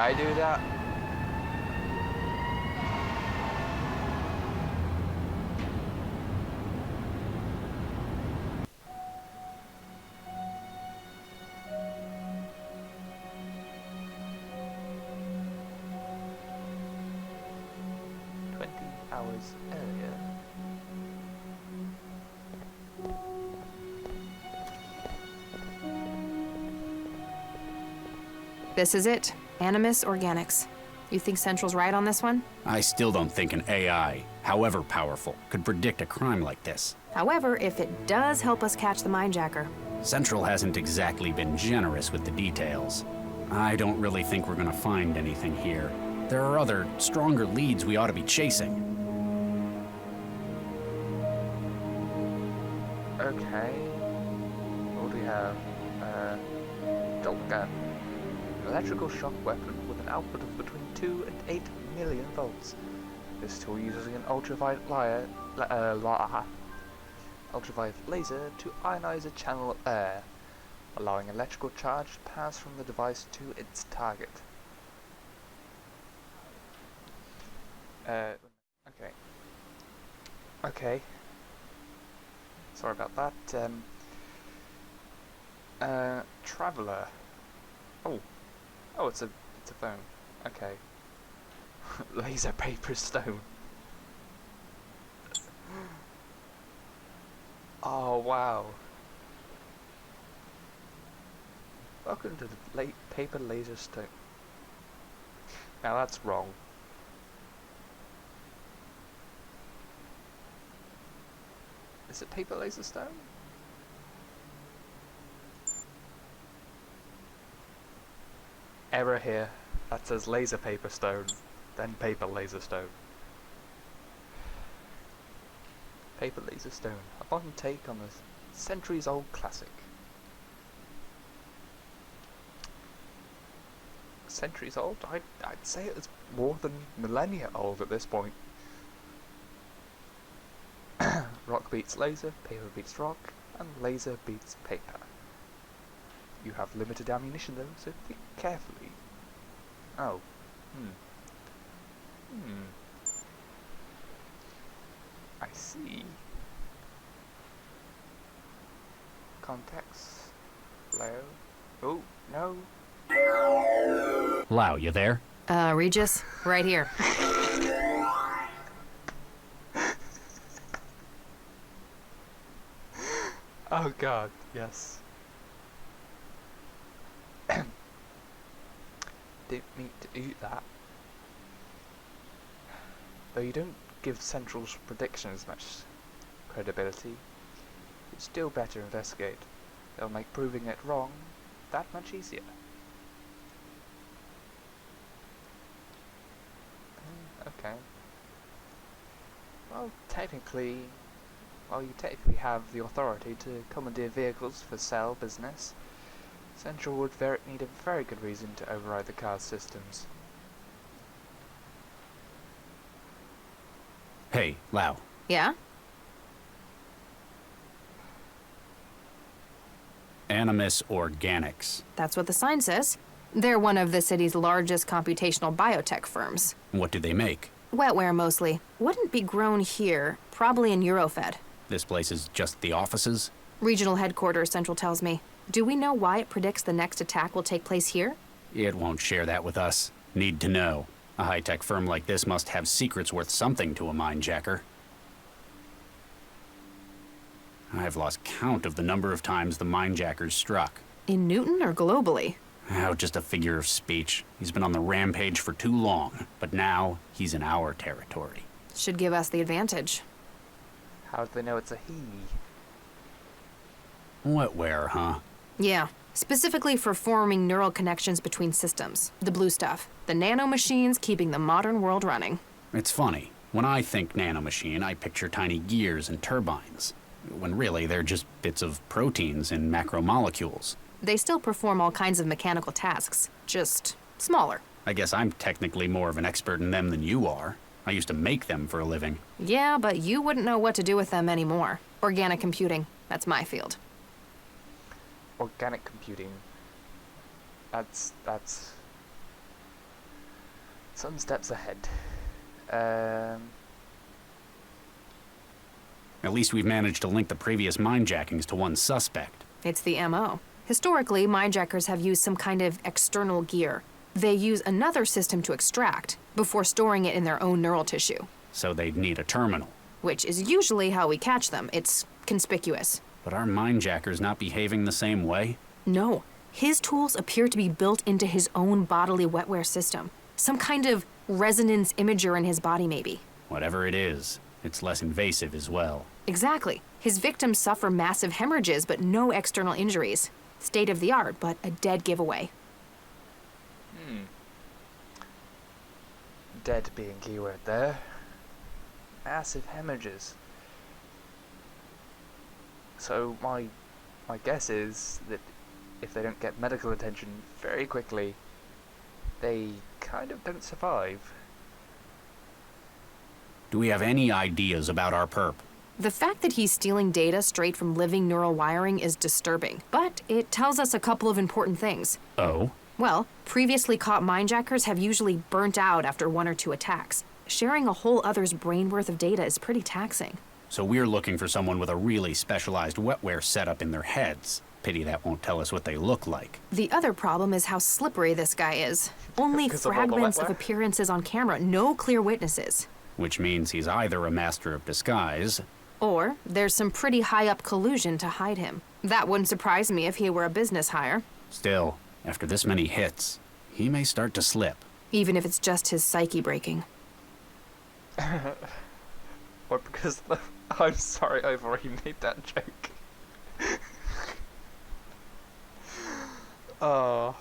I do that? Hours earlier. This is it. Animus Organics. You think Central's right on this one? I still don't think an AI, however powerful, could predict a crime like this. However, if it does help us catch the mindjacker. Central hasn't exactly been generous with the details. I don't really think we're gonna find anything here. There are other, stronger leads we ought to be chasing. Okay. What do we have? Jolt gun. An electrical shock weapon with an output of between 2 and 8 million volts. This tool uses an ultraviolet laser to ionize a channel of air, allowing electrical charge to pass from the device to its target. Okay. Okay. Sorry about that. Traveler. Oh, it's a phone. Okay. Laser, paper, stone. Oh wow. Welcome to the paper, laser, stone. Now that's wrong. Is it paper, laser, stone? Error here. That says laser, paper, stone, then paper, laser, stone. Paper, laser, stone. A modern take on the centuries-old classic. Centuries old? I'd say it's more than millennia old at this point. Rock beats laser, paper beats rock, and laser beats paper. You have limited ammunition though, so think carefully. Oh. I see. Context. Hello? Oh, no. Lau, you there? Regis, right here. Oh god, yes. Didn't mean to do that. Though you don't give Central's predictions much credibility, you'd still better investigate. They'll make proving it wrong that much easier. Okay. Well, you technically have the authority to commandeer vehicles for sale business. Central would need a very good reason to override the car's systems. Hey, Lau. Yeah? Animus Organics. That's what the sign says. They're one of the city's largest computational biotech firms. What do they make? Wetware mostly. Wouldn't be grown here, probably in Eurofed. This place is just the offices? Regional headquarters, Central tells me. Do we know why it predicts the next attack will take place here? It won't share that with us. Need to know. A high-tech firm like this must have secrets worth something to a mindjacker. I've lost count of the number of times the mindjackers struck. In Newton or globally? Oh, just a figure of speech. He's been on the rampage for too long, but now he's in our territory. Should give us the advantage. How do they know it's a he? Wetware, huh? Yeah, specifically for forming neural connections between systems. The blue stuff. The nanomachines keeping the modern world running. It's funny. When I think nanomachine, I picture tiny gears and turbines, when really they're just bits of proteins in macromolecules. They still perform all kinds of mechanical tasks, just smaller. I guess I'm technically more of an expert in them than you are. I used to make them for a living. Yeah, but you wouldn't know what to do with them anymore. Organic computing, that's my field. Organic computing. That's some steps ahead. Um, At least we've managed to link the previous minejackings to one suspect. It's the MO. Historically, minejackers have used some kind of external gear. They use another system to extract, before storing it in their own neural tissue. So they'd need a terminal. Which is usually how we catch them. It's conspicuous. But are minejackers not behaving the same way? No. His tools appear to be built into his own bodily wetware system. Some kind of resonance imager in his body, maybe. Whatever it is, it's less invasive as well. Exactly. His victims suffer massive hemorrhages, but no external injuries. State of the art, but a dead giveaway. Dead being keyword there. Massive hemorrhages. So my guess is that if they don't get medical attention very quickly, they kind of don't survive. Do we have any ideas about our perp? The fact that he's stealing data straight from living neural wiring is disturbing, but it tells us a couple of important things. Oh? Well, previously caught minejackers have usually burnt out after 1 or 2 attacks. Sharing a whole other's brain worth of data is pretty taxing. So we're looking for someone with a really specialized wetware setup in their heads. Pity that won't tell us what they look like. The other problem is how slippery this guy is. Only Because of all the fragments of wetware? appearances on camera, no clear witnesses. Which means he's either a master of disguise, Or there's some pretty high-up collusion to hide him. That wouldn't surprise me if he were a business hire. still, after this many hits, he may start to slip. Even if it's just his psyche breaking. Or because I'm sorry, I've already made that joke. Oh.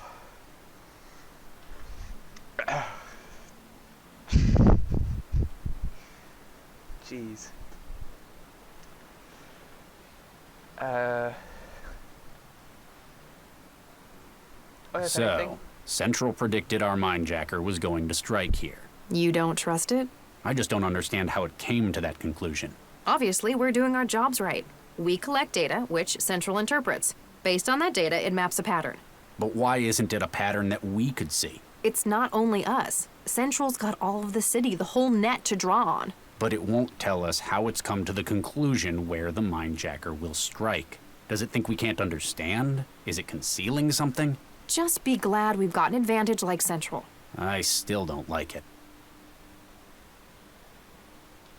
Jeez. Oh, yes, So, anything? Central predicted our minejacker was going to strike here. You don't trust it? I just don't understand how it came to that conclusion. Obviously, we're doing our jobs right. We collect data, which Central interprets. Based on that data, it maps a pattern. But why isn't it a pattern that we could see? It's not only us. Central's got all of the city, the whole net to draw on. But it won't tell us how it's come to the conclusion where the minejacker will strike. Does it think we can't understand? Is it concealing something? Just be glad we've got an advantage like Central. I still don't like it.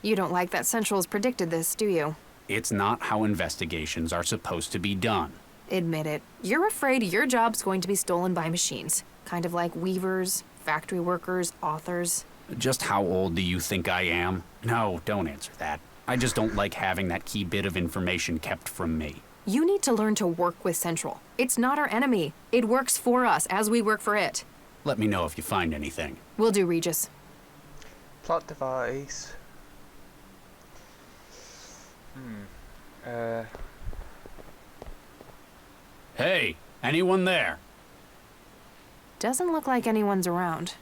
You don't like that Central's predicted this, do you? It's not how investigations are supposed to be done. Admit it. You're afraid your job's going to be stolen by machines. Kind of like weavers, factory workers, authors. Just how old do you think I am? No, don't answer that. I just don't like having that key bit of information kept from me. You need to learn to work with Central. It's not our enemy. It works for us as we work for it. Let me know if you find anything. Will do, Regis. Plot device. Hey, anyone there? Doesn't look like anyone's around.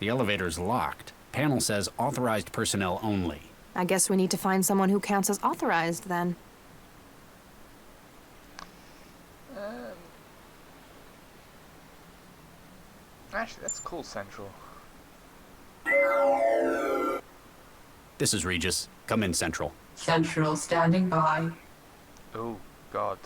The elevator's locked. Panel says authorized personnel only. I guess we need to find someone who counts as authorized, then. Actually, that's cool, Central. This is Regis. Come in, Central. Central standing by. Oh, God.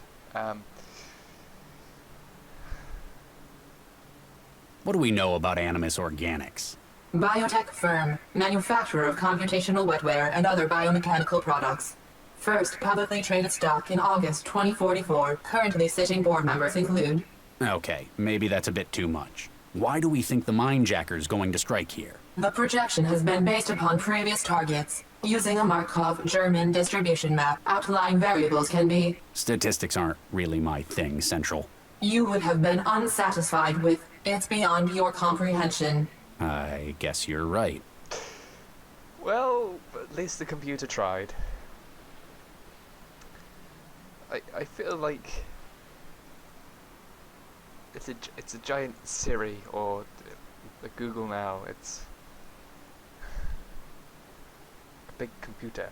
What do we know about Animus Organics? Biotech firm, manufacturer of computational wetware and other biomechanical products. First publicly traded stock in August 2044. Currently sitting board members include... Okay, maybe that's a bit too much. Why do we think the minejacker's going to strike here? The projection has been based upon previous targets. Using a Markov German distribution map, outlying variables can be... Statistics aren't really my thing, Central. You would have been unsatisfied with... It's beyond your comprehension. I guess you're right. Well, at least the computer tried. I feel like it's a giant Siri or a Google now. It's big computer.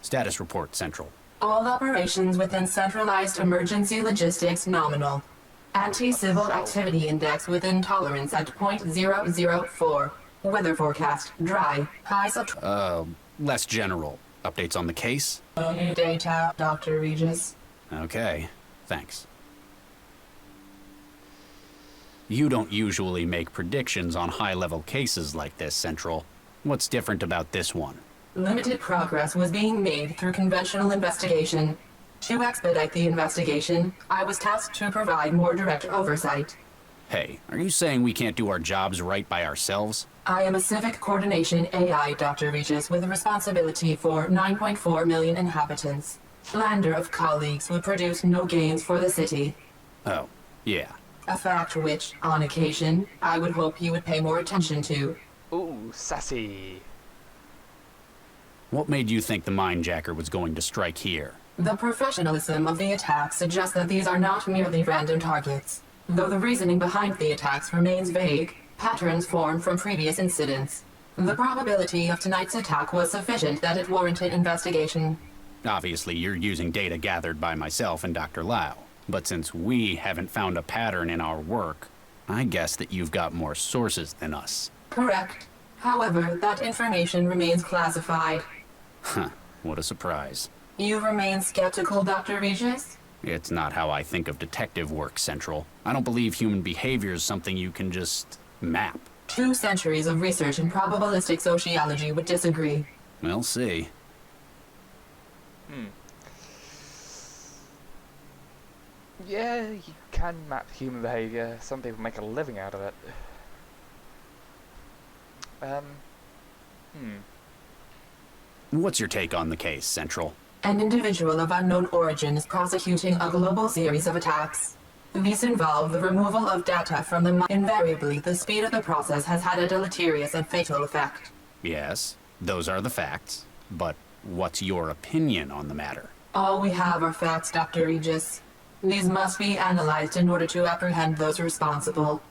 Status report, Central. All operations within centralized emergency logistics nominal. Anti-civil activity index within tolerance at .004. Weather forecast, dry, highs of Less general. Updates on the case? data, Dr. Regis. Okay, thanks. You don't usually make predictions on high-level cases like this, Central. What's different about this one? Limited progress was being made through conventional investigation. To expedite the investigation, I was tasked to provide more direct oversight. Hey, are you saying we can't do our jobs right by ourselves? I am a civic coordination AI, Dr. Regis, with a responsibility for 9.4 million inhabitants. Slander of colleagues would produce no gains for the city. Oh, yeah. A fact which, on occasion, I would hope you would pay more attention to. Ooh, sassy. What made you think the Mindjacker was going to strike here? The professionalism of the attack suggests that these are not merely random targets. Though the reasoning behind the attacks remains vague, patterns form from previous incidents. The probability of tonight's attack was sufficient that it warranted investigation. Obviously, you're using data gathered by myself and Dr. Lau. But since we haven't found a pattern in our work, I guess that you've got more sources than us. Correct. However, that information remains classified. Huh, what a surprise. You remain skeptical, Dr. Regis? It's not how I think of detective work, Central. I don't believe human behavior is something you can just map. 2 centuries of research in probabilistic sociology would disagree. We'll see. Yeah, you can map human behavior. Some people make a living out of it. What's your take on the case, Central? An individual of unknown origin is prosecuting a global series of attacks. These involve the removal of data from the invariably, the speed of the process has had a deleterious and fatal effect. Yes, those are the facts. But what's your opinion on the matter? All we have are facts, Dr. Regis. These must be analyzed in order to apprehend those responsible.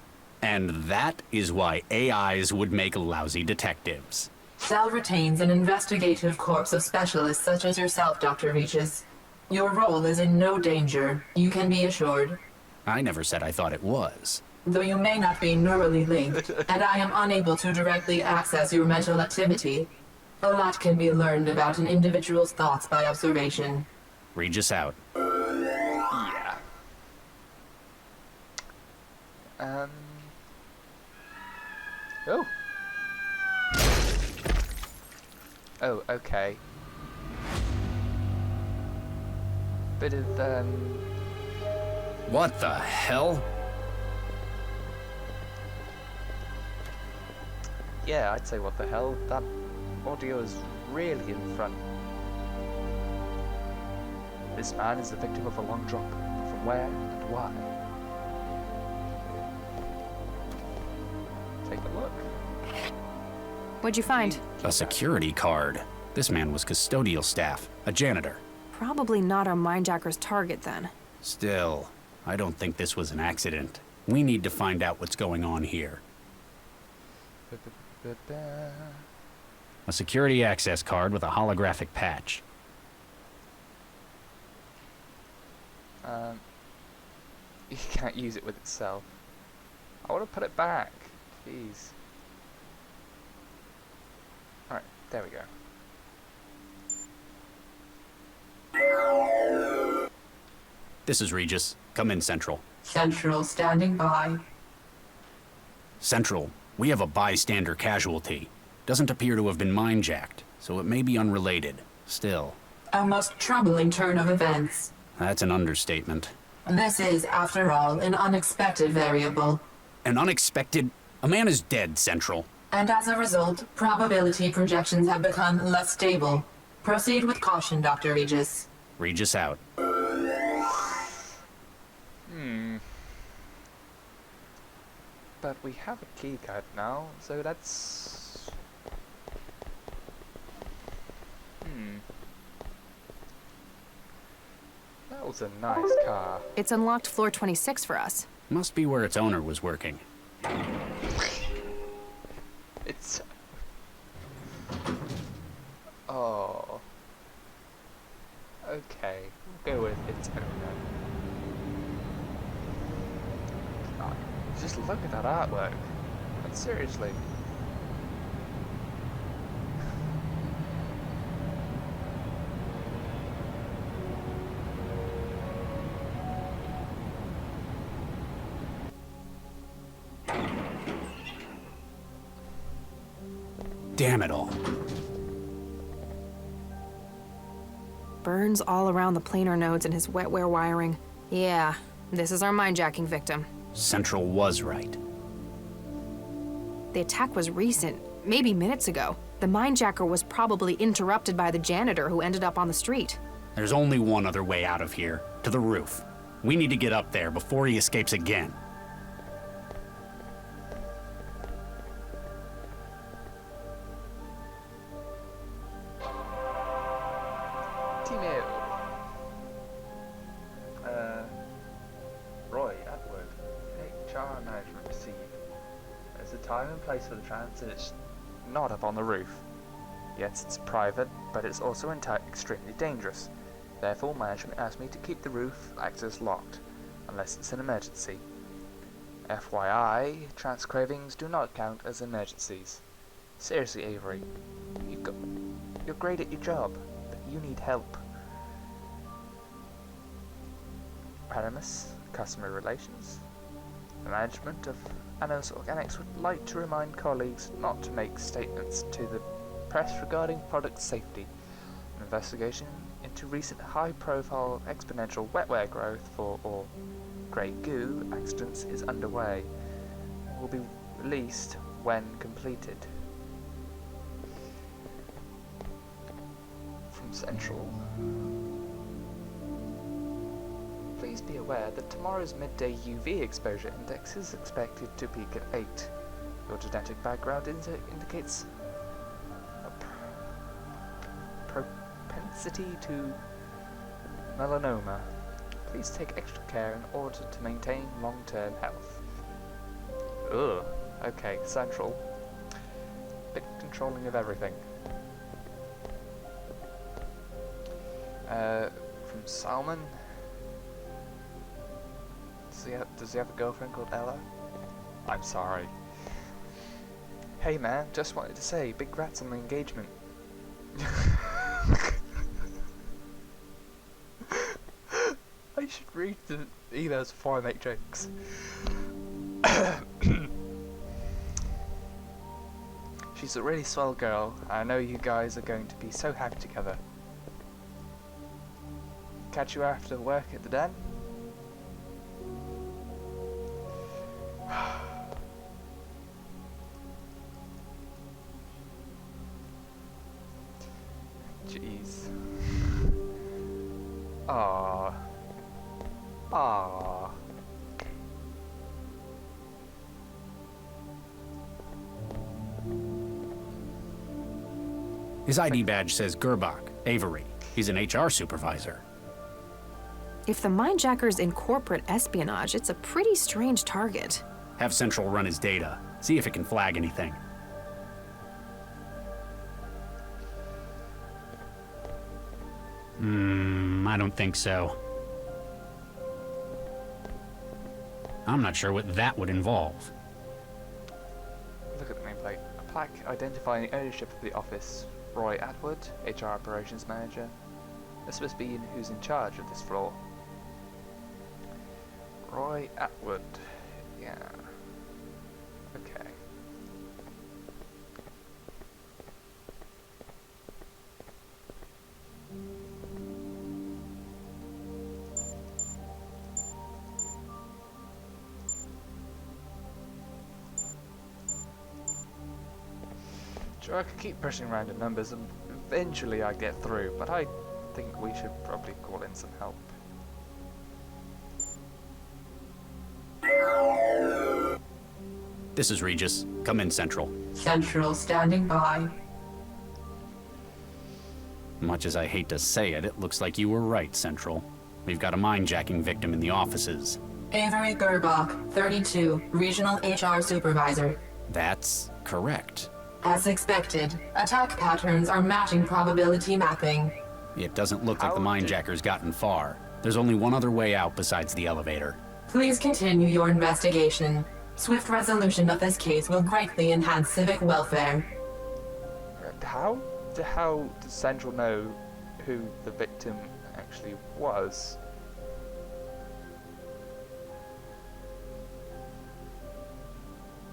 And that is why AIs would make lousy detectives. Cell retains an investigative corps of specialists such as yourself, Dr. Regis. Your role is in no danger, you can be assured. I never said I thought it was. Though you may not be neurally linked, and I am unable to directly access your mental activity, a lot can be learned about an individual's thoughts by observation. Regis out. Yeah. Oh. Oh, okay. Bit of, What the hell? yeah, I'd say what the hell. That audio is really in front. This man is the victim of a long drop. From where and why? Take a look. What'd you find? A security card. This man was custodial staff, a janitor. Probably not our Mindjacker's target then. Still, I don't think this was an accident. We need to find out what's going on here. A security access card with a holographic patch. You can't use it with itself. I want to put it back. Jeez. Alright, there we go. This is Regis. Come in, Central. Central standing by. Central, we have a bystander casualty. Doesn't appear to have been mind-jacked, so it may be unrelated. Still. A most troubling turn of events. That's an understatement. This is, after all, an unexpected variable. An unexpected... A man is dead, Central. And as a result, probability projections have become less stable. Proceed with caution, Dr. Regis. Regis out. But we have a key card now, so that's... That was a nice car. It's unlocked floor 26 for us. Must be where its owner was working. It's Okay, we'll go with its owner. God, just look at that artwork. Like, seriously. Damn it all. Burns all around the planar nodes in his wetware wiring. Yeah, this is our mindjacking victim. Central was right. The attack was recent, maybe minutes ago. The mindjacker was probably interrupted by the janitor who ended up on the street. There's only one other way out of here, to the roof. We need to get up there before he escapes again. Roy Atwood, HR management received. There's a time and place for the transit. It's not up on the roof. Yes, it's private, but it's also extremely dangerous. Therefore, management asked me to keep the roof access locked, unless it's an emergency. FYI, trans cravings do not count as emergencies. Seriously, Avery, you're great at your job, but you need help. Paramus, Customer Relations. The management of Anos Organics would like to remind colleagues not to make statements to the press regarding product safety. An investigation into recent high-profile exponential wetware growth or grey goo accidents is underway and will be released when completed. From Central. Please be aware that tomorrow's midday UV exposure index is expected to peak at 8. Your genetic background indicates a propensity to melanoma. Please take extra care in order to maintain long-term health. Ugh. Okay, Central. Bit controlling of everything. From Salmon. Does he have a girlfriend called Ella? I'm sorry. Hey man, just wanted to say, big congrats on the engagement. I should read the emails before I make jokes. She's a really swell girl. I know you guys are going to be so happy together. Catch you after work at the den? Jeez. Aww. Aww. His ID badge says Gerbach, Avery. He's an HR supervisor. If the mindjacker's in corporate espionage, it's a pretty strange target. Have Central run his data. See if it can flag anything. I don't think so. I'm not sure what that would involve. Look at the nameplate. A plaque identifying the ownership of the office. Roy Atwood, HR Operations Manager. This must be who's in charge of this floor. Roy Atwood. Yeah. Okay. Sure, I could keep pushing random numbers and eventually I'd get through, but I think we should probably call in some help. This is Regis. Come in, Central. Central standing by. Much as I hate to say it, it looks like you were right, Central. We've got a mindjacking victim in the offices. Avery Gerbach, 32, Regional HR Supervisor. That's correct. As expected, attack patterns are matching probability mapping. It doesn't look like the How did- mindjacker's gotten far. There's only one other way out besides the elevator. Please continue your investigation. Swift resolution of this case will greatly enhance civic welfare. How does Central know who the victim actually was?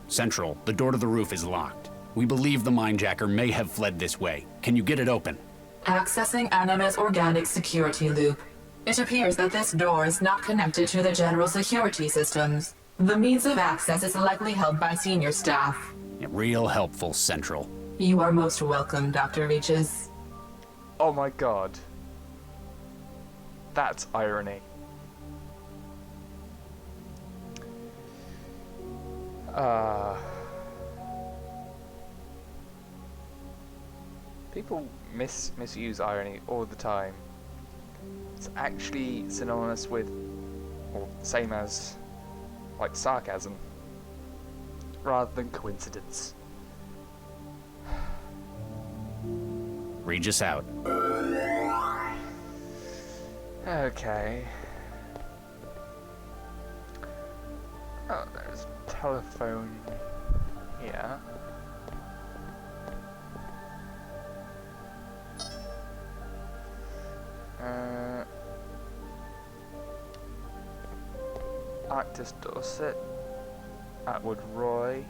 Central, the door to the roof is locked. We believe the mindjacker may have fled this way. Can you get it open? Accessing Animus Organic Security Loop. It appears that this door is not connected to the general security systems. The means of access is likely held by senior staff. Yeah, real helpful, Central. You are most welcome, Dr. Reaches. Oh my god. That's irony. People misuse irony all the time. It's actually synonymous with, or same as, like sarcasm, rather than coincidence. Regis out. Okay. Oh, there's a telephone here. Actus Dorset, Atwood Roy,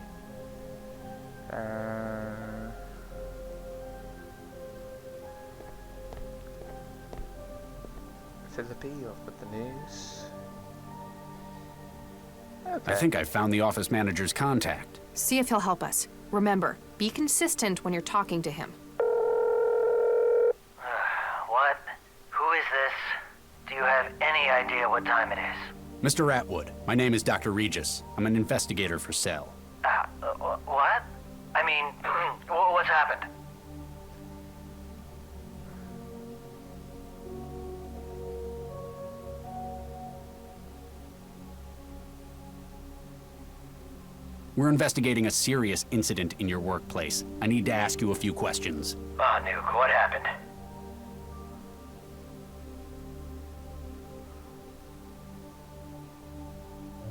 Philippi off with the news. Okay. I think I found the office manager's contact. See if he'll help us. Remember, be consistent when you're talking to him. What? Who is this? Do you have any idea what time it is? Mr. Atwood, my name is Dr. Regis. I'm an investigator for Cell. What? I mean, what's happened? We're investigating a serious incident in your workplace. I need to ask you a few questions. Oh, Nuke, what happened?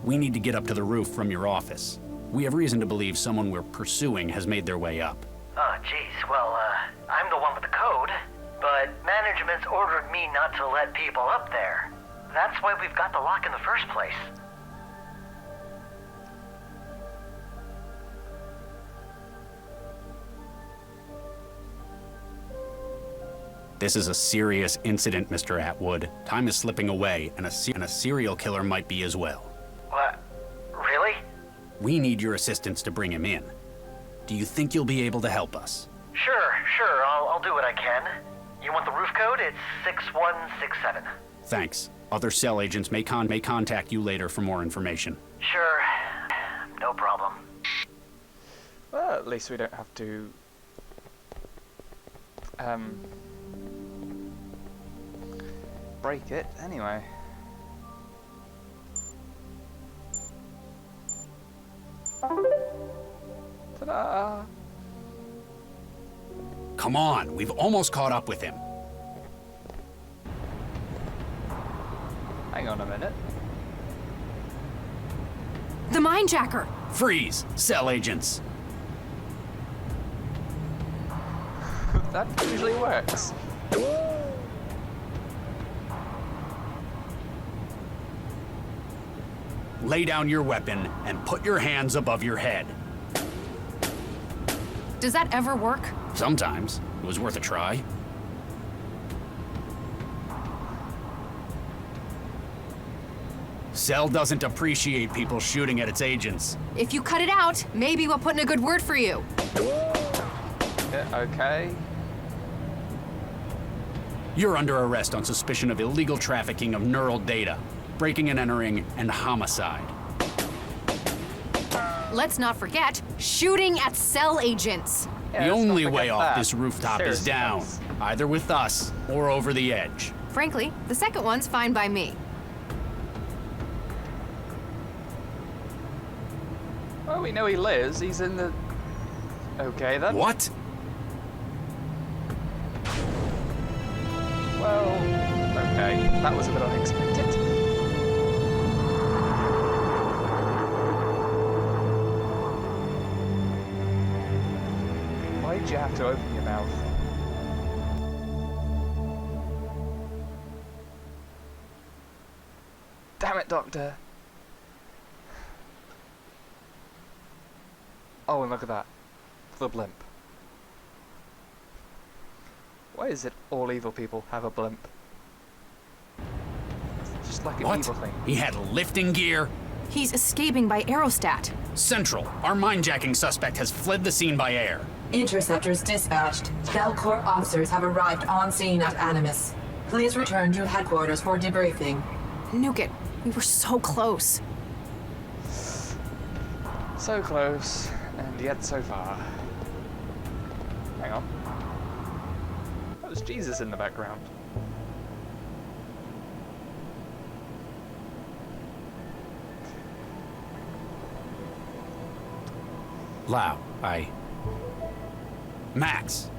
We need to get up to the roof from your office. We have reason to believe someone we're pursuing has made their way up. Oh, jeez. Well, I'm the one with the code, but management's ordered me not to let people up there. That's why we've got the lock in the first place. This is a serious incident, Mr. Atwood. Time is slipping away, and a serial killer might be as well. What? Really? We need your assistance to bring him in. Do you think you'll be able to help us? Sure. I'll do what I can. You want the roof code? It's 6167. Thanks. Other Cell agents may contact you later for more information. Sure. No problem. Well, at least we don't have to break it anyway. Ta-da! Come on, we've almost caught up with him. Hang on a minute. The mindjacker! Freeze, Cell agents. That usually works. Lay down your weapon and put your hands above your head. Does that ever work? Sometimes. It was worth a try. Cell doesn't appreciate people shooting at its agents. If you cut it out, maybe we'll put in a good word for you. Yeah, okay. You're under arrest on suspicion of illegal trafficking of neural data, breaking and entering, and homicide. Let's not forget, shooting at Cell agents. Yeah, The let's not only forget way off that. this rooftop is Seriously, down, guys. either with us or over the edge. Frankly, the second one's fine by me. Well, we know he lives. He's in the... Okay, then. What? Okay, that was a bit unexpected. Why did you have to open your mouth? Damn it, Doctor! Oh, and look at that. The blimp. Why is it all evil people have a blimp? It's just like an What? evil thing. He had lifting gear? He's escaping by aerostat. Central, our mindjacking suspect has fled the scene by air. Interceptors dispatched. Belcorp officers have arrived on scene at Animus. Please return to headquarters for debriefing. Nuke it. We were so close. So close, and yet so far. Hang on. That was Jesus in the background. Lau, Max,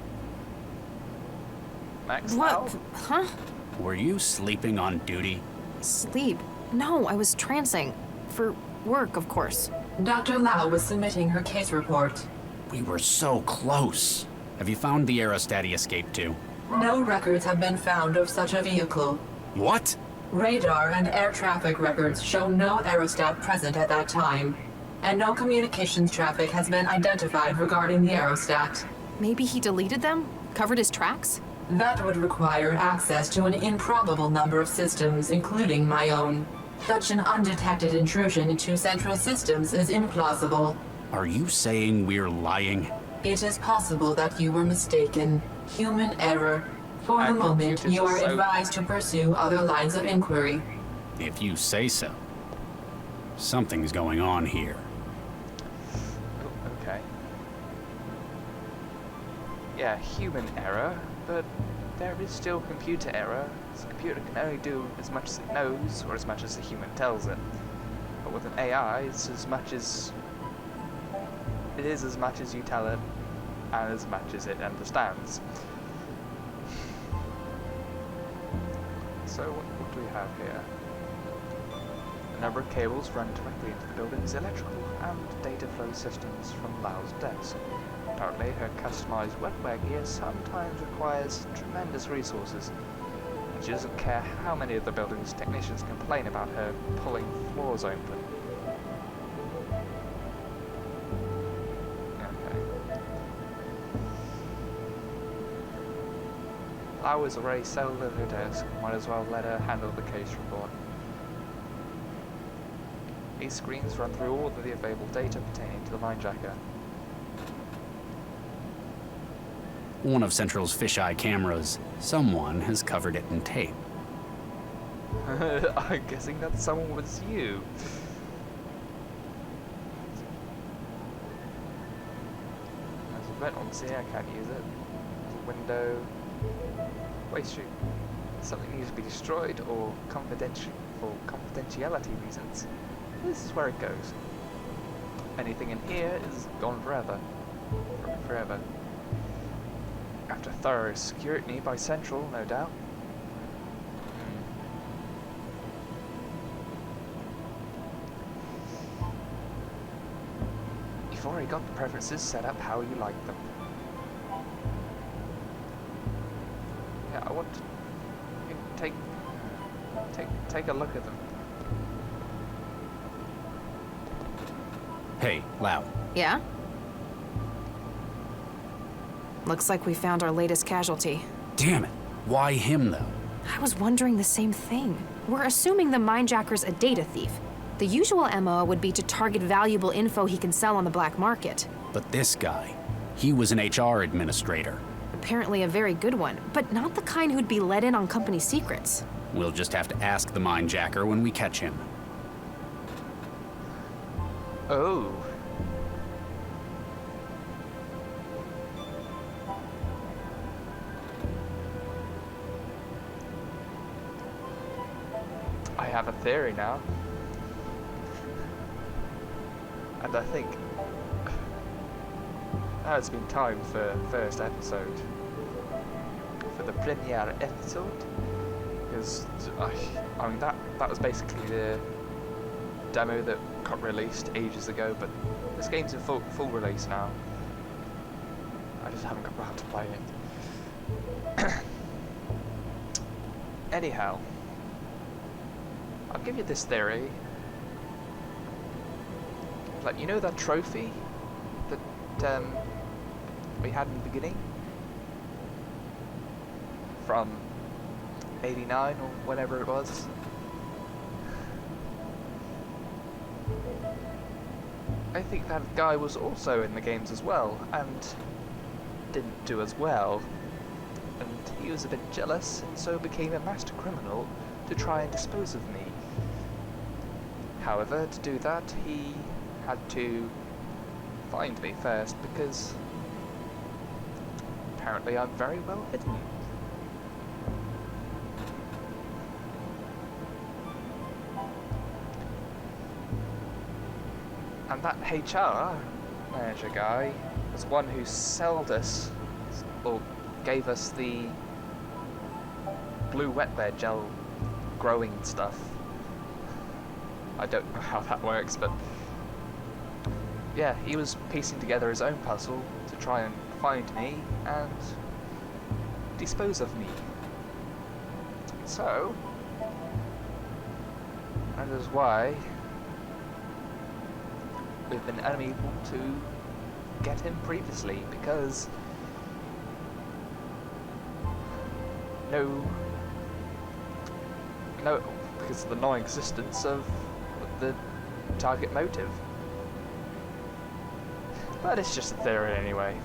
Max, What? Lau? Huh? were you sleeping on duty? Sleep? No, I was trancing. For work, of course. Dr. Lau was submitting her case report. We were so close. Have you found the aerostat he escaped to? No records have been found of such a vehicle. What? Radar and air traffic records show no aerostat present at that time, and no communications traffic has been identified regarding the aerostat. Maybe he deleted them? Covered his tracks? That would require access to an improbable number of systems, including my own. Such an undetected intrusion into central systems is implausible. Are you saying we're lying? It is possible that you were mistaken. Human error. For the moment, you are advised to pursue other lines of inquiry. If you say so. Something's going on here. Oh, okay. Yeah, human error, but there is still computer error. The computer can only do as much as it knows, or as much as the human tells it. But with an AI, it's as much as... It is as much as you tell it, and as much as it understands. So, what do we have here? A number of cables run directly into the building's electrical and data flow systems from Lau's desk. Apparently, her customized wetware gear sometimes requires tremendous resources, and she doesn't care how many of the building's technicians complain about her pulling floors open. Okay. Lau is already settled at her desk, might as well let her handle the case report. These screens run through all of the available data pertaining to the mindjacker. One of Central's fisheye cameras. Someone has covered it in tape. I'm guessing that someone was you. There's a vent on here, I can't use it. There's a window. Waste chute. Something needs to be destroyed or confidential for confidentiality reasons. This is where it goes. Anything in here is gone forever. Forever. After thorough scrutiny by Central, no doubt. You've already got the preferences set up how you like them. Yeah, I want to take a look at them. Hey, Lau. Yeah? Looks like we found our latest casualty. Damn it. Why him, though? I was wondering the same thing. We're assuming the mindjacker's a data thief. The usual MO would be to target valuable info he can sell on the black market. But this guy, he was an HR administrator. Apparently a very good one, but not the kind who'd be let in on company secrets. We'll just have to ask the mindjacker when we catch him. Oh. I have a theory now. And I think now it's been time for first episode. For the premiere episode. because I mean that was basically the demo that got released ages ago, but this game's in full release now. I just haven't got around to play it. Anyhow, I'll give you this theory. Like, you know that trophy that we had in the beginning? From 89 or whatever it was? I think that guy was also in the games as well, and didn't do as well. And he was a bit jealous, and so became a master criminal to try and dispose of me. However, to do that, he had to find me first, because apparently I'm very well hidden. And that HR manager guy was one who sold us, or gave us the blue wetware gel growing stuff. I don't know how that works, but yeah, he was piecing together his own puzzle to try and find me and dispose of me. So, that is why we've been unable to get him previously, because because of the non-existence of the target motive. But it's just a theory anyway.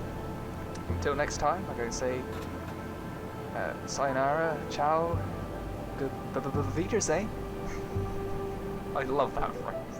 Until next time, I'm going to say sayonara, ciao, good, Wiedersehen. I love that phrase.